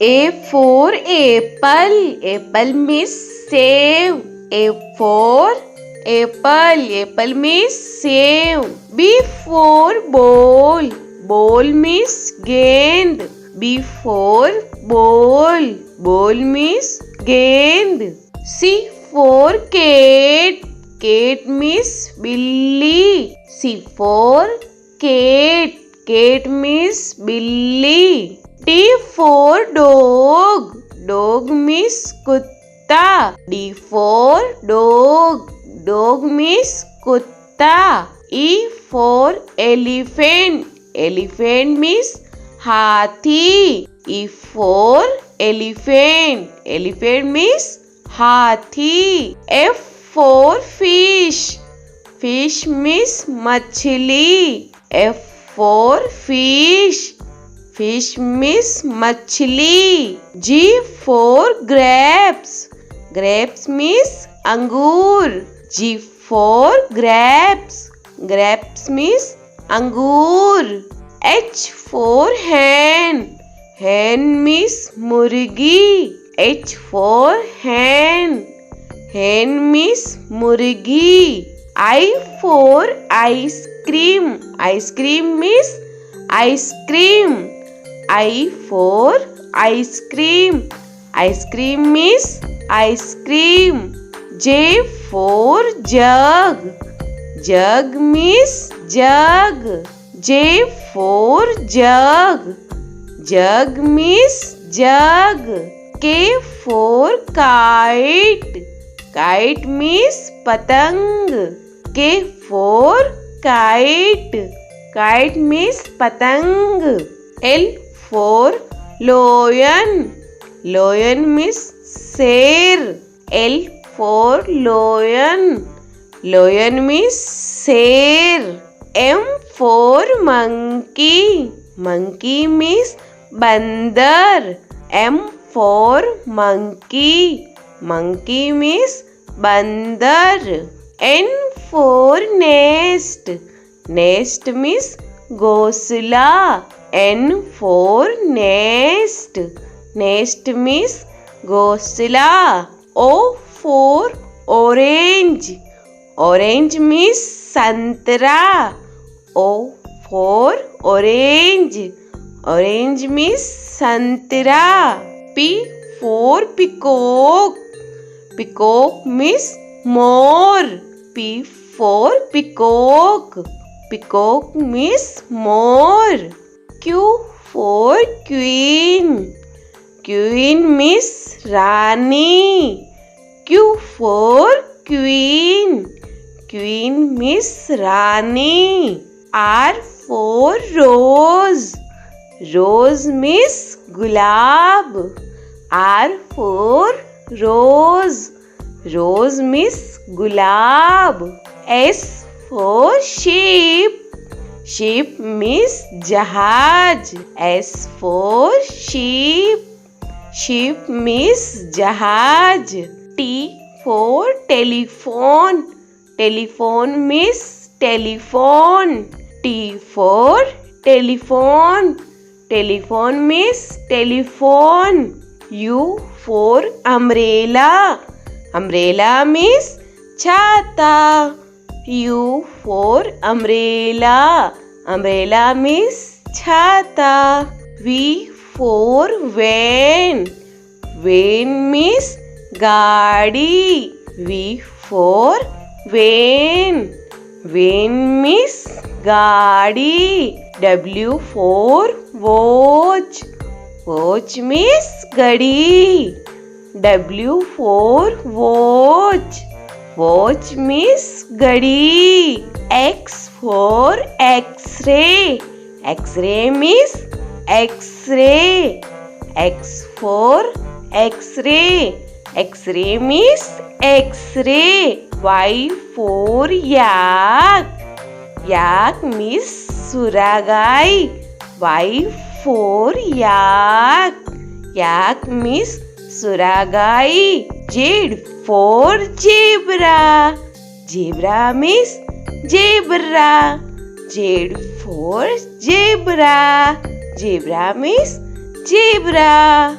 A for apple. Apple means save. A for apple. Apple means save. B for ball. Ball means gend. B for ball. Ball means gend. C for cat. Cat means billy. C for cat. Cat means billy. D for dog. Dog means kutta. D for dog. Dog means kutta. E for elephant. Elephant means hathi. E for elephant. Elephant means hathi. F for fish. Fish means machli. F for fish. Fish means machli. G for grapes. Grapes means angur. G for grapes. Grapes means angur. H for hen. Hen means murgi. H for hen. Hen means murgi. I for ice cream. Ice cream means ice cream. I for ice cream. Ice cream means ice cream. J for jug. Jug means jug. J for jug. Jug means jug. K for kite. Kite means patang. K for kite. Kite means patang. L for lion. Lion means sher. L for lion. Lion means sher. M for monkey. Monkey means bandar. M for monkey. Monkey means bandar. N for nest. Nest means ghosla. N for nest. Nest means ghosla. O for orange. Orange means santra. O for orange. Orange means santra. P for peacock. Peacock means more. P for peacock. Peacock means more. Q for queen. Queen means Rani. Q for queen. Queen means Rani. R for rose. Rose means gulab. R for rose. Rose means gulab. S for sheep. Sheep means jahaj. S for sheep. Sheep means jahaj. T for telephone. Telephone means telephone. T for telephone. Telephone means telephone. U for umbrella. Umbrella means chhata. U for umbrella. Umbrella means chhata. V for van. Van means gaadi. V for van. Van means gaadi. W for watch. Watch means gadi. W for watch. Watch means gadi. X for X-ray. X-ray means X-ray. X for X-ray. X-ray means X-ray. Y for yak. Yak means suragai. Y for yak. Yak means suragai. Z for zebra. Zebra means zebra. Z for zebra. Zebra means zebra.